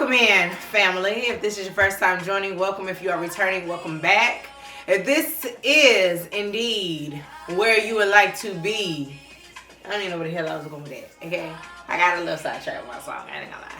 Welcome in, family. If this is your first time joining, welcome. If you are returning, welcome back. If this is indeed where you would like to be, I don't even know where the hell I was going with that, okay? I got a little sidetracked with my song, I ain't gonna lie.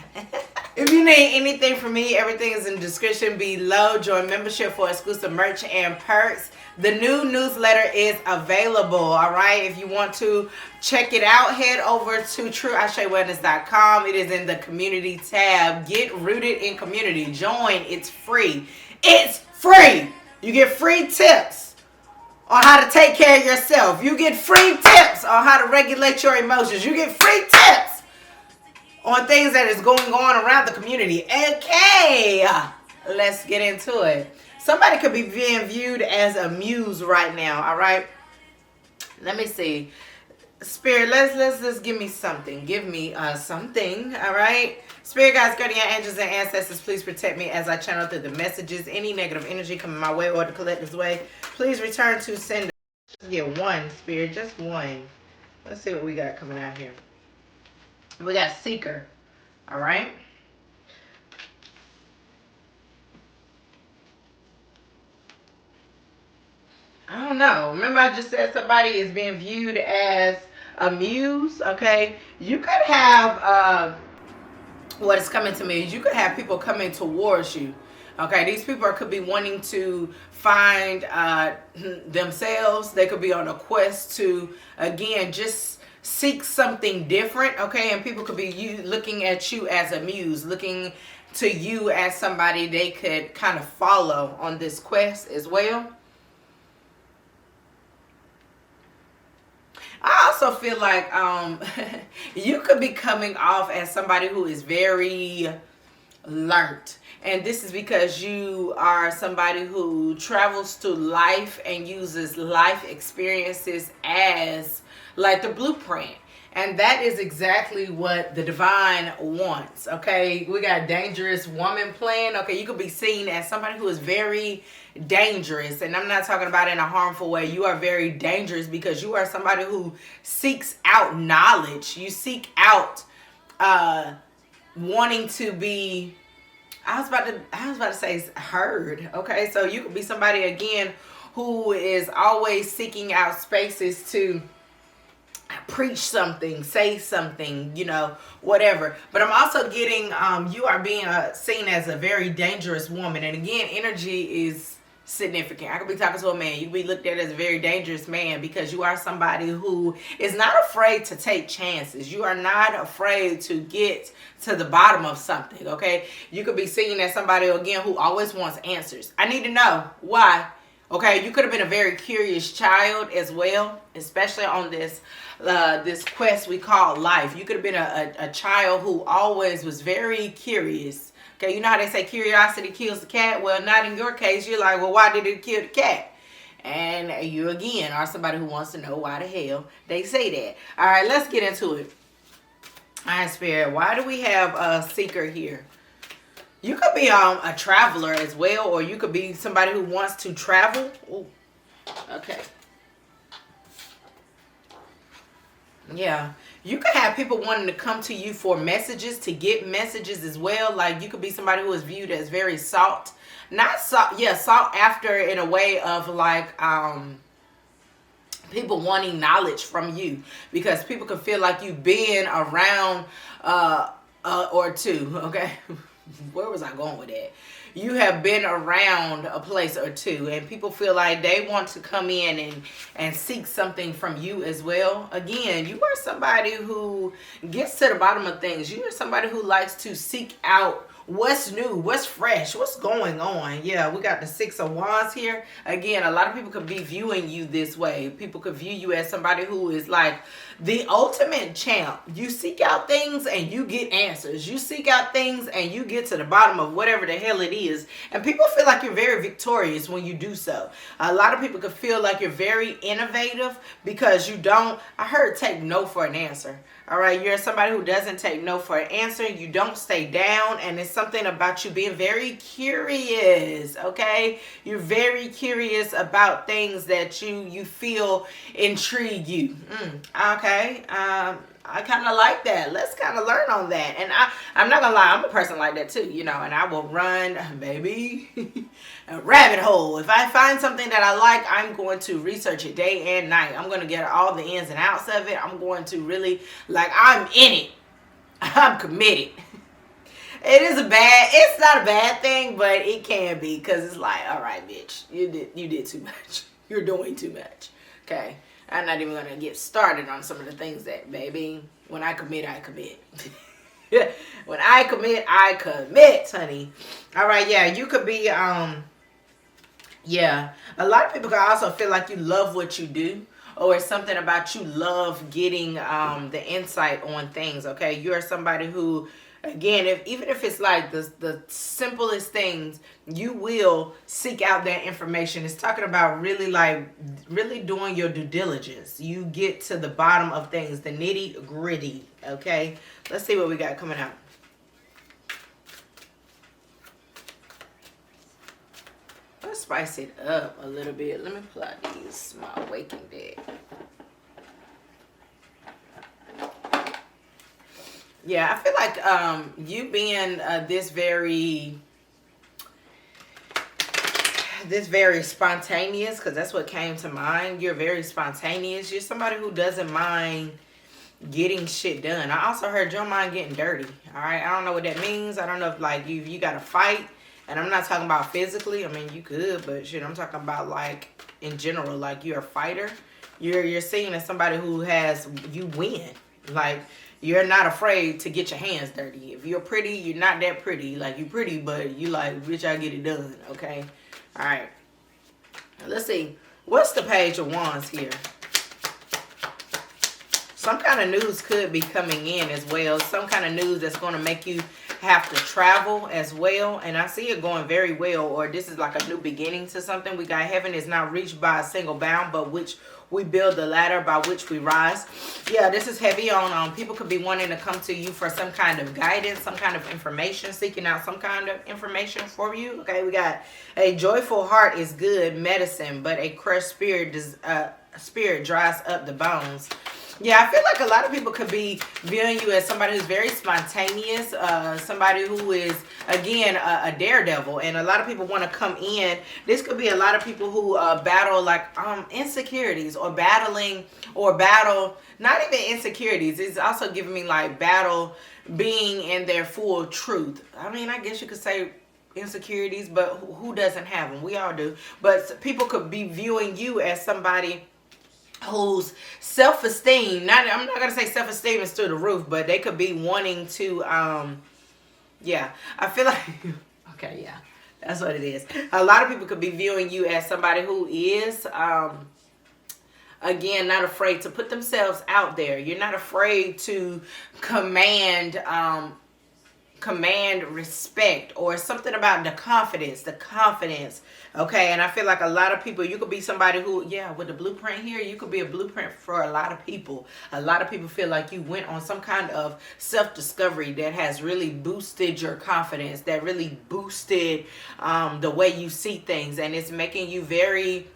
If you need anything from me, everything is in the description below. Join membership for exclusive merch and perks. The new newsletter is available, all right? If you want to check it out, head over to 𝓓𝓸𝓷𝓪𝓽𝓮𝓭. It is in the community tab. Get rooted in community. Join. It's free. It's free. You get free tips on how to take care of yourself. You get free tips on how to regulate your emotions. You get free tips on things that is going on around the community. Okay, let's get into it. Somebody could be being viewed as a muse right now, all right? Let me see. Spirit, let's give me something. Give me something, all right? Spirit guides, guardian angels, and ancestors, please protect me as I channel through the messages. Any negative energy coming my way or the collective's way, please return to sender. Let's get one, Spirit, just one. Let's see what we got coming out here. We got Seeker, all right? I don't know. Remember I just said somebody is being viewed as a muse, okay? You could have, what is coming to me is you could have people coming towards you, okay? These people could be wanting to find themselves. They could be on a quest to, again, just seek something different, okay? And people could be looking at you as a muse, looking to you as somebody they could kind of follow on this quest as well. I also feel like you could be coming off as somebody who is very learned. And this is because you are somebody who travels through life and uses life experiences as like the blueprint. And that is exactly what the divine wants, okay? We got dangerous woman playing. Okay, you could be seen as somebody who is very dangerous. And I'm not talking about in a harmful way. You are very dangerous because you are somebody who seeks out knowledge. You seek out wanting to be, I was about to say heard, okay? So you could be somebody, again, who is always seeking out spaces to preach something, say something, you know, whatever. But I'm also getting you are being seen as a very dangerous woman. And again, energy is significant. I could be talking to a man. You could be looked at as a very dangerous man because you are somebody who is not afraid to take chances. You are not afraid to get to the bottom of something, okay? You could be seen as somebody, again, who always wants answers. I need to know why. Okay, you could have been a very curious child as well, especially on this this quest we call life. You could have been a child who always was very curious. Okay, you know how they say curiosity kills the cat? Well, not in your case. You're like, well, why did it kill the cat? And you, again, are somebody who wants to know why the hell they say that. All right, let's get into it. All right, Spirit, why do we have a Seeker here? You could be a traveler as well, or you could be somebody who wants to travel. Ooh, okay. Yeah. You could have people wanting to come to you for messages, to get messages as well. Like you could be somebody who is viewed as very sought. Not sought, yeah, sought after in a way of like people wanting knowledge from you. Because people can feel like you've been around or two, okay? Where was I going with that? You have been around a place or two, and people feel like they want to come in and seek something from you as well. Again, you are somebody who gets to the bottom of things. You are somebody who likes to seek out what's new, what's fresh, what's going on. Yeah, we got the Six of Wands here. Again, a lot of people could be viewing you this way. People could view you as somebody who is like the ultimate champ. You seek out things and you get answers. You seek out things and you get to the bottom of whatever the hell it is. And people feel like you're very victorious when you do so. A lot of people could feel like you're very innovative because you don't, I heard, take no for an answer. All right, you're somebody who doesn't take no for an answer. You don't stay down, and it's something about you being very curious, okay? You're very curious about things that you feel intrigue you. Okay. I kind of like that. Let's kind of learn on that. And I'm not gonna lie, I'm a person like that too, you know, and I will run, baby, a rabbit hole. If I find something that I like, I'm going to research it day and night. I'm going to get all the ins and outs of it. I'm going to really, like, I'm in it. I'm committed. It's not a bad thing, but it can be, because it's like, all right, bitch, you did too much. You're doing too much. Okay. I'm not even going to get started on some of the things that, baby, when I commit, I commit. When I commit, honey. All right, yeah, you could be, yeah. A lot of people can also feel like you love what you do, or it's something about you love getting the insight on things, okay? You're somebody who, again, even if it's like the simplest things, you will seek out that information. It's talking about really doing your due diligence. You get to the bottom of things, the nitty gritty, okay? Let's see what we got coming out. Let's spice it up a little bit. Let me pull out these small waking deck. Yeah, I feel like you being this very spontaneous, because that's what came to mind. You're very spontaneous. You're somebody who doesn't mind getting shit done. I also heard you don't mind getting dirty. All right, I don't know what that means. I don't know if like you got to fight, and I'm not talking about physically. I mean, you could, but shit, I'm talking about like in general. Like you're a fighter. You're seen as somebody who you win. Like, you're not afraid to get your hands dirty. If you're pretty, you're not that pretty. Like, you pretty, but you like, bitch, I get it done, okay? All right. Let's see. What's the Page of Wands here? Some kind of news could be coming in as well. Some kind of news that's going to make you have to travel as well. And I see it going very well, or this is like a new beginning to something. We got heaven is not reached by a single bound, but which we build the ladder by which we rise. Yeah, this is heavy on people could be wanting to come to you for some kind of guidance, some kind of information, seeking out some kind of information for you. Okay, we got a joyful heart is good medicine, but a crushed spirit dries up the bones. Yeah, I feel like a lot of people could be viewing you as somebody who's very spontaneous, somebody who is, again, a daredevil. And a lot of people want to come in. This could be a lot of people who battle like insecurities, or battle, not even insecurities. It's also giving me like battle being in their full truth. I mean, I guess you could say insecurities, but who doesn't have them? We all do. But people could be viewing you as somebody whose self-esteem, I'm not gonna say self-esteem is through the roof, but they could be wanting to yeah, I feel like okay, yeah, that's what it is. A lot of people could be viewing you as somebody who is again, not afraid to put themselves out there. You're not afraid to command respect, or something about the confidence, okay? And I feel like a lot of people, you could be somebody who, yeah, with the blueprint here, you could be a blueprint for a lot of people. A lot of people feel like you went on some kind of self-discovery that has really boosted your confidence, that really boosted the way you see things, and it's making you very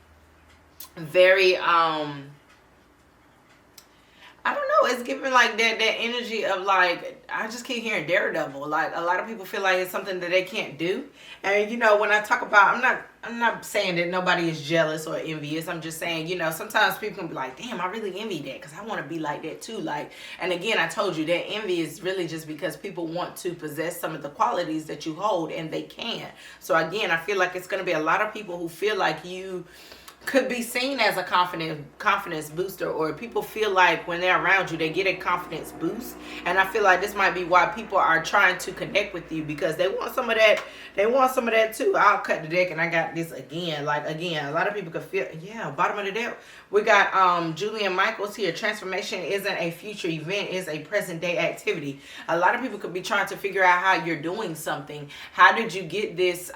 I don't know, it's giving like that energy of like, I just keep hearing daredevil. Like a lot of people feel like it's something that they can't do. And you know, when I talk about, I'm not saying that nobody is jealous or envious. I'm just saying, you know, sometimes people can be like, damn, I really envy that, because I want to be like that too. Like, and again, I told you that envy is really just because people want to possess some of the qualities that you hold, and they can't. So again, I feel like it's going to be a lot of people who feel like you could be seen as a confidence booster, or people feel like when they're around you, they get a confidence boost. And I feel like this might be why people are trying to connect with you, because they want some of that. They want some of that too. I'll cut the deck, and I got this again. Like, again, a lot of people could feel, yeah, bottom of the deck. We got Julian Michaels here. Transformation isn't a future event, it's a present day activity. A lot of people could be trying to figure out how you're doing something. How did you get this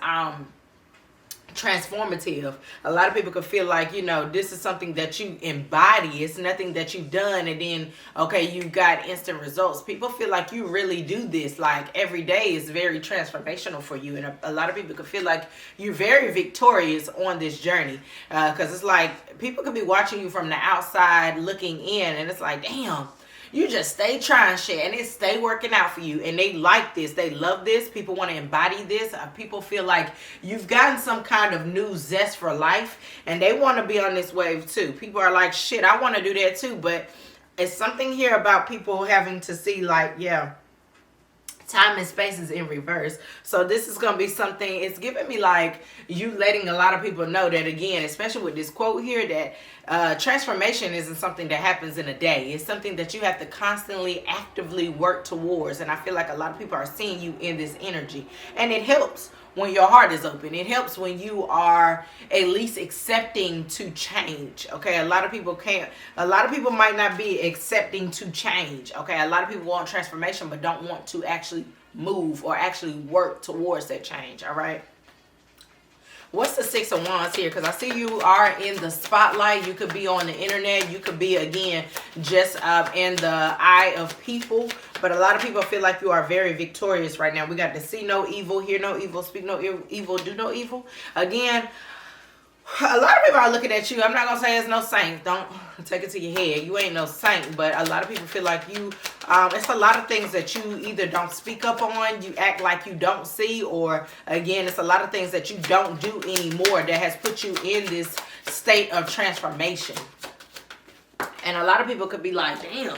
transformative. A lot of people could feel like, you know, this is something that you embody. It's nothing that you've done and then, okay, you got instant results. People feel like you really do this. Like every day is very transformational for you. And a lot of people could feel like you're very victorious on this journey. Because it's like people could be watching you from the outside looking in and it's like, damn, you just stay trying shit and it stay working out for you, and they like this, they love this, people want to embody this. People feel like you've gotten some kind of new zest for life and they want to be on this wave too. People are like, shit, I want to do that too. But it's something here about people having to see like, yeah, time and space is in reverse. So this is going to be something, it's giving me like you letting a lot of people know that, again, especially with this quote here, that transformation isn't something that happens in a day. It's something that you have to constantly actively work towards. And I feel like a lot of people are seeing you in this energy, and it helps when your heart is open. It helps when you are at least accepting to change. Okay, a lot of people might not be accepting to change. Okay, a lot of people want transformation but don't want to actually move or actually work towards that change. All right, what's the Six of Wands here? Because I see you are in the spotlight. You could be on the internet. You could be, again, just in the eye of people. But a lot of people feel like you are very victorious right now. We got to see no evil, hear no evil, speak no evil, do no evil. Again, a lot of people are looking at you. I'm not going to say it's no saint. Don't take it to your head. You ain't no saint. But a lot of people feel like you, it's a lot of things that you either don't speak up on, you act like you don't see, or again, it's a lot of things that you don't do anymore that has put you in this state of transformation. And a lot of people could be like, damn,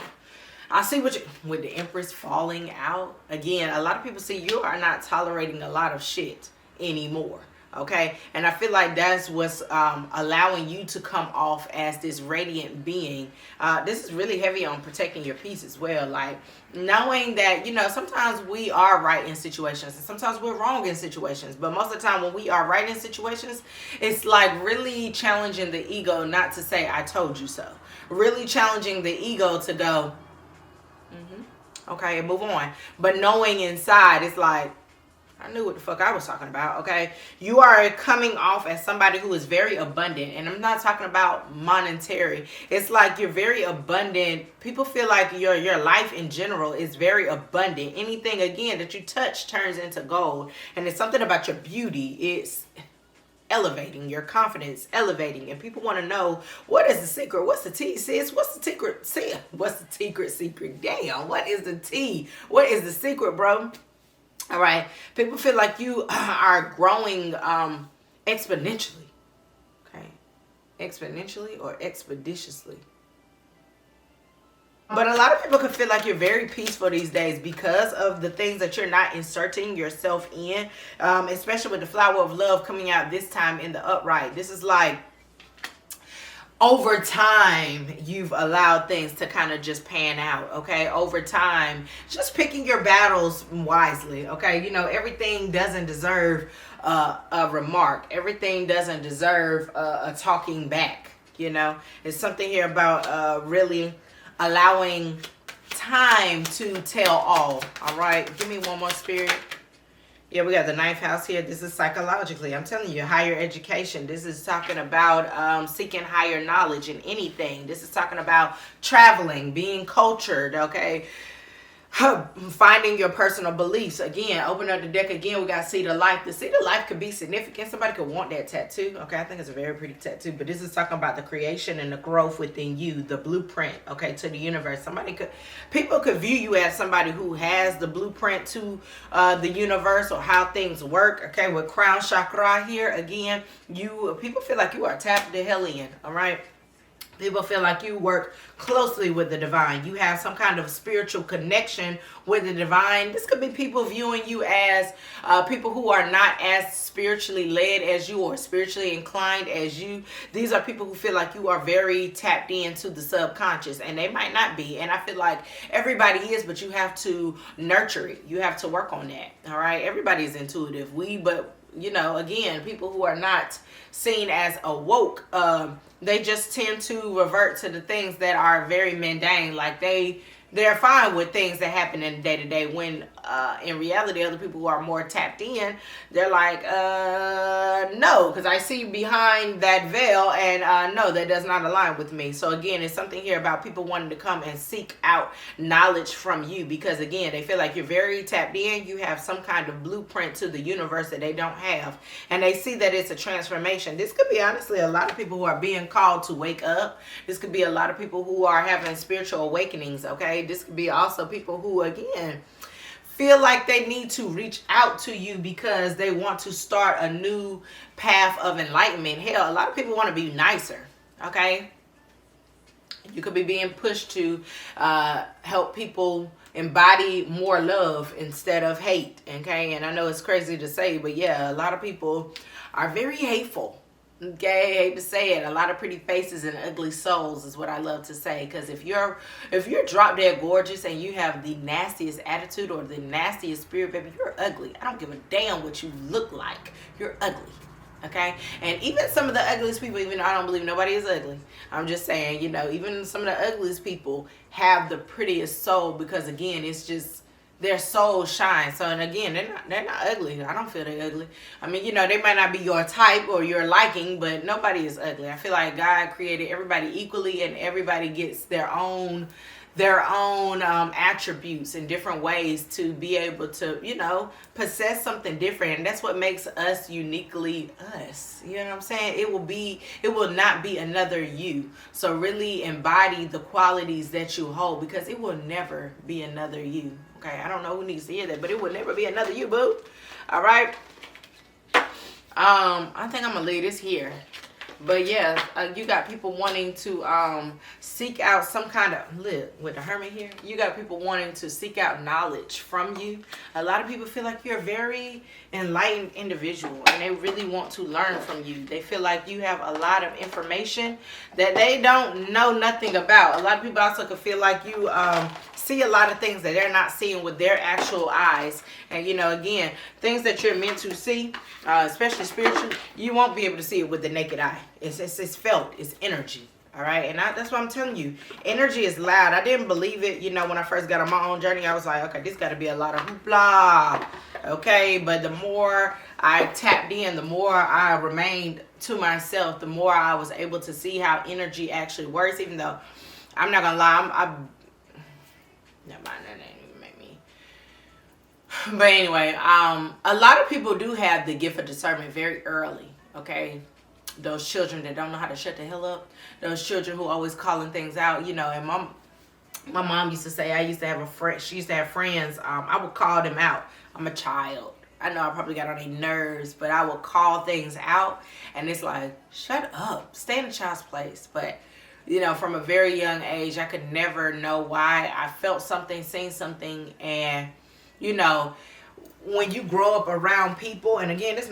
I see what you, with the Empress falling out. Again, a lot of people see you are not tolerating a lot of shit anymore. Okay, and I feel like that's what's allowing you to come off as this radiant being. This is really heavy on protecting your peace as well. Like knowing that, you know, sometimes we are right in situations and sometimes we're wrong in situations. But most of the time when we are right in situations, it's like really challenging the ego not to say, I told you so. Really challenging the ego to go, okay, and move on. But knowing inside, it's like, I knew what the fuck I was talking about. Okay, you are coming off as somebody who is very abundant, and I'm not talking about monetary. It's like you're very abundant. People feel like your life in general is very abundant. Anything, again, that you touch turns into gold, and it's something about your beauty. It's elevating your confidence, elevating, and people want to know, what is the secret? What's the tea, sis? What's the secret? What's the secret? Damn, what is the tea? What is the secret, bro? All right, people feel like you are growing exponentially. Okay, exponentially or expeditiously. But a lot of people can feel like you're very peaceful these days because of the things that you're not inserting yourself in, especially with the flower of love coming out this time in the upright. This is like, over time, you've allowed things to kind of just pan out, okay? Over time, just picking your battles wisely, okay? You know, everything doesn't deserve a remark. Everything doesn't deserve a talking back, you know? It's something here about really allowing time to tell all right? Give me one more, Spirit. Yeah, we got the 9th house here. This is psychologically. I'm telling you, higher education. This is talking about seeking higher knowledge in anything. This is talking about traveling, being cultured, okay? Finding your personal beliefs. Again, open up the deck again. We got Seed of Life. The Seed of Life could be significant. Somebody could want that tattoo. Okay, I think it's a very pretty tattoo. But this is talking about the creation and the growth within you, the blueprint, okay, to the universe. People could view you as somebody who has the blueprint to the universe or how things work. Okay, with crown chakra here, again, people feel like you are tapped the hell in. All right. People feel like you work closely with the divine. You have some kind of spiritual connection with the divine. This could be people viewing you as people who are not as spiritually led as you or spiritually inclined as you. These are people who feel like you are very tapped into the subconscious, and they might not be. And I feel like everybody is, but you have to nurture it. You have to work on that. All right. Everybody is intuitive. But you know, again, people who are not seen as awoke, they just tend to revert to the things that are very mundane. Like they're fine with things that happen in the day-to-day, when in reality, other people who are more tapped in, they're like, no, because I see behind that veil, and no, that does not align with me. So again, it's something here about people wanting to come and seek out knowledge from you, because again, they feel like you're very tapped in. You have some kind of blueprint to the universe that they don't have, and they see that it's a transformation. This could be honestly a lot of people who are being called to wake up. This could be a lot of people who are having spiritual awakenings. Okay, this could be also people who again feel like they need to reach out to you because they want to start a new path of enlightenment. Hell, a lot of people want to be nicer. Okay, you could be being pushed to help people embody more love instead of hate. Okay, and I know it's crazy to say, but yeah, a lot of people are very hateful. Okay, I hate to say it. A lot of pretty faces and ugly souls is what I love to say. Because if you're drop dead gorgeous and you have the nastiest attitude or the nastiest spirit, baby, you're ugly. I don't give a damn what you look like. You're ugly. Okay, and even some of the ugliest people, even though I don't believe nobody is ugly, I'm just saying, you know, even some of the ugliest people have the prettiest soul, because again, it's just their soul shines. So, and again, they're not ugly. I don't feel they're ugly. I mean, you know, they might not be your type or your liking, but nobody is ugly. I feel like God created everybody equally, and everybody gets their own attributes in different ways to be able to, you know, possess something different. And that's what makes us uniquely us. You know what I'm saying? It will not be another you. So really embody the qualities that you hold, because it will never be another you. Okay, I don't know who needs to hear that, but it will never be another you, boo. All right. I think I'm gonna leave this here. But yeah, you got people wanting to seek out some kind of, look, with the hermit here, you got people wanting to seek out knowledge from you. A lot of people feel like you're a very enlightened individual, and they really want to learn from you. They feel like you have a lot of information that they don't know nothing about. A lot of people also could feel like you see a lot of things that they're not seeing with their actual eyes. And you know, again, things that you're meant to see, especially spiritually, you won't be able to see it with the naked eye. It's felt. It's energy. All right, and that's what I'm telling you. Energy is loud. I didn't believe it, you know, when I first got on my own journey. I was like, okay, this got to be a lot of hoopla. Okay, but the more I tapped in, the more I remained to myself, the more I was able to see how energy actually works. Even though I'm not gonna lie, never mind, that ain't even make me. But anyway, a lot of people do have the gift of discernment very early. Okay, those children that don't know how to shut the hell up, those children who always calling things out, you know. And my mom used to say, I used to have a friend, she used to have friends, I would call them out. I'm a child. I know I probably got on their nerves, but I would call things out, and it's like, shut up, stay in a child's place. But you know, from a very young age, I could never know why. I felt something, seen something, and you know, when you grow up around people, and again, this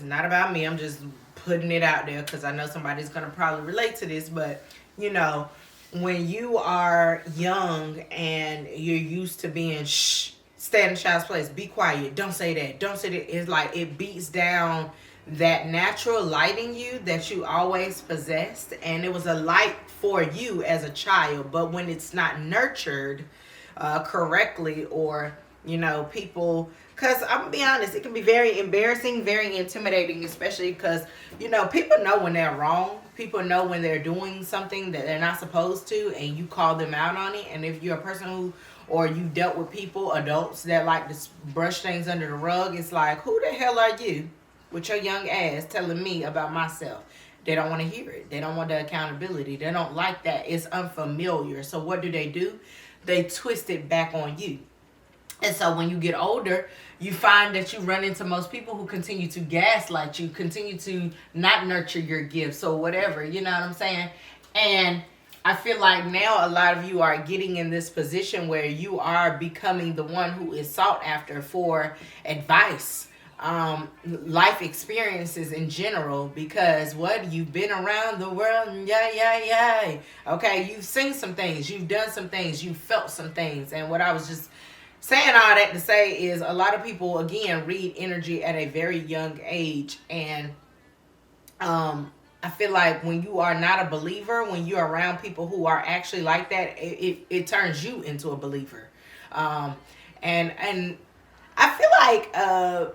is not about me, I'm just putting it out there because I know somebody's gonna probably relate to this. But you know, when you are young and you're used to being stay in a child's place, be quiet, don't say that, don't say that, it's like it beats down that natural light in you that you always possessed, and it was a light for you as a child. But when it's not nurtured correctly, or you know, people, because I'm gonna be honest, it can be very embarrassing, very intimidating, especially because you know, people know when they're wrong. People know when they're doing something that they're not supposed to, and you call them out on it. And if you're a person who, or you dealt with people, adults that like to brush things under the rug, it's like, who the hell are you with your young ass telling me about myself? They don't want to hear it. They don't want the accountability. They don't like that. It's unfamiliar. So what do? They twist it back on you. And so when you get older, you find that you run into most people who continue to gaslight you, continue to not nurture your gifts or whatever, you know what I'm saying? And I feel like now a lot of you are getting in this position where you are becoming the one who is sought after for advice, life experiences in general, because what, you've been around the world, okay, you've seen some things, you've done some things, you've felt some things. And what I was just saying all that to say is, a lot of people again read energy at a very young age. And I feel like when you are not a believer, when you're around people who are actually like that, it turns you into a believer. And I feel like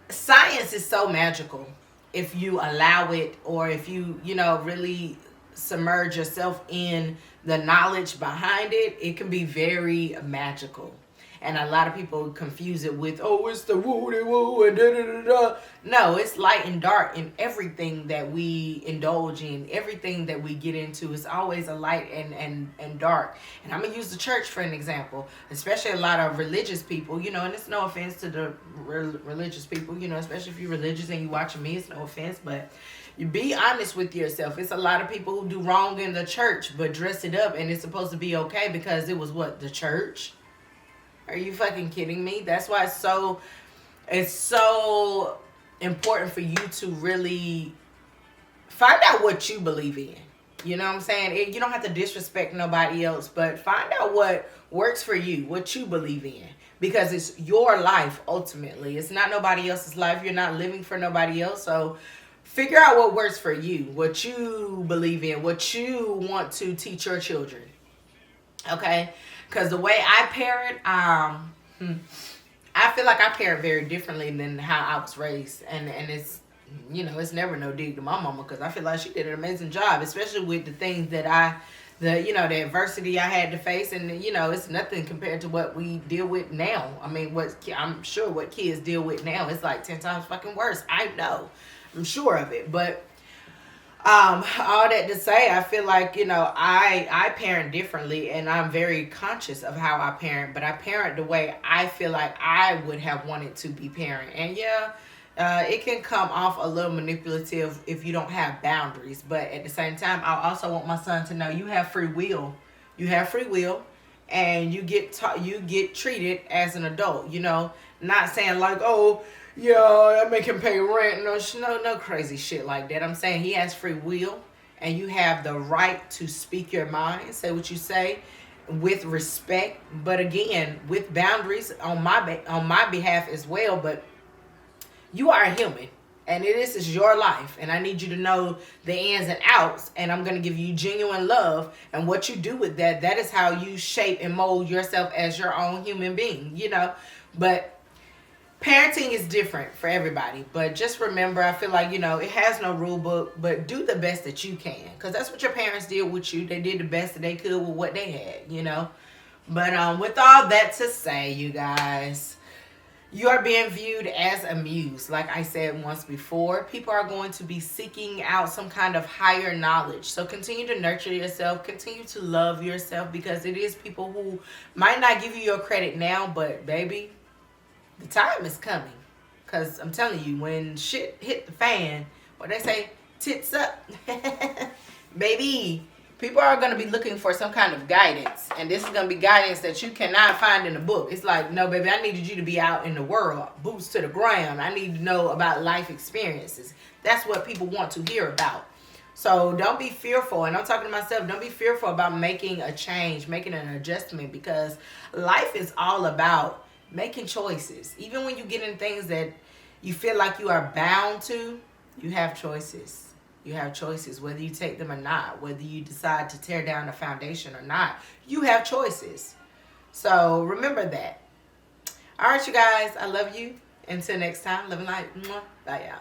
science is so magical if you allow it, or if you really submerge yourself in the knowledge behind it. It can be very magical. And a lot of people confuse it with, oh, it's the woo de woo and da da da da. No, it's light and dark in everything that we indulge in, everything that we get into. It's always a light and dark. And I'm going to use the church for an example, especially a lot of religious people, and it's no offense to the religious people, especially if you're religious and you watching me, it's no offense, but you be honest with yourself. It's a lot of people who do wrong in the church, but dress it up and it's supposed to be okay because it was what? The church? Are you fucking kidding me? That's why it's so important for you to really find out what you believe in. You know what I'm saying? You don't have to disrespect nobody else, but find out what works for you, what you believe in. Because it's your life, ultimately. It's not nobody else's life. You're not living for nobody else. So figure out what works for you, what you believe in, what you want to teach your children. Okay? Because the way I parent, I feel like I parent very differently than how I was raised. And it's, it's never no dig to my mama, because I feel like she did an amazing job, especially with the things that the adversity I had to face. And, it's nothing compared to what we deal with now. I mean, I'm sure what kids deal with now is like 10 times fucking worse. I know. I'm sure of it. But all that to say, I feel like, I parent differently, and I'm very conscious of how I parent, but I parent the way I feel like I would have wanted to be parent. And it can come off a little manipulative if you don't have boundaries, but at the same time, I also want my son to know you have free will. You have free will, and you get treated as an adult, not saying like, oh, yeah, I make him pay rent. No crazy shit like that. I'm saying he has free will, and you have the right to speak your mind, say what you say, with respect, but again, with boundaries on my behalf as well. But you are a human, and this is your life, and I need you to know the ins and outs, and I'm going to give you genuine love, and what you do with that is how you shape and mold yourself as your own human being, But parenting is different for everybody, but just remember, I feel like, it has no rule book, but do the best that you can, because that's what your parents did with you. They did the best that they could with what they had, But with all that to say, you guys, you are being viewed as a muse. Like I said once before, people are going to be seeking out some kind of higher knowledge. So continue to nurture yourself, continue to love yourself, because it is people who might not give you your credit now, but baby, the time is coming. Because I'm telling you, when shit hit the fan, what they say, tits up, baby, people are going to be looking for some kind of guidance. And this is going to be guidance that you cannot find in a book. It's like, no, baby, I needed you to be out in the world, boots to the ground. I need to know about life experiences. That's what people want to hear about. So don't be fearful. And I'm talking to myself. Don't be fearful about making a change, making an adjustment, because life is all about making choices. Even when you get in things that you feel like you are bound to, you have choices. You have choices, whether you take them or not, whether you decide to tear down the foundation or not. You have choices. So remember that. All right, you guys, I love you. Until next time, love and light. Bye, y'all.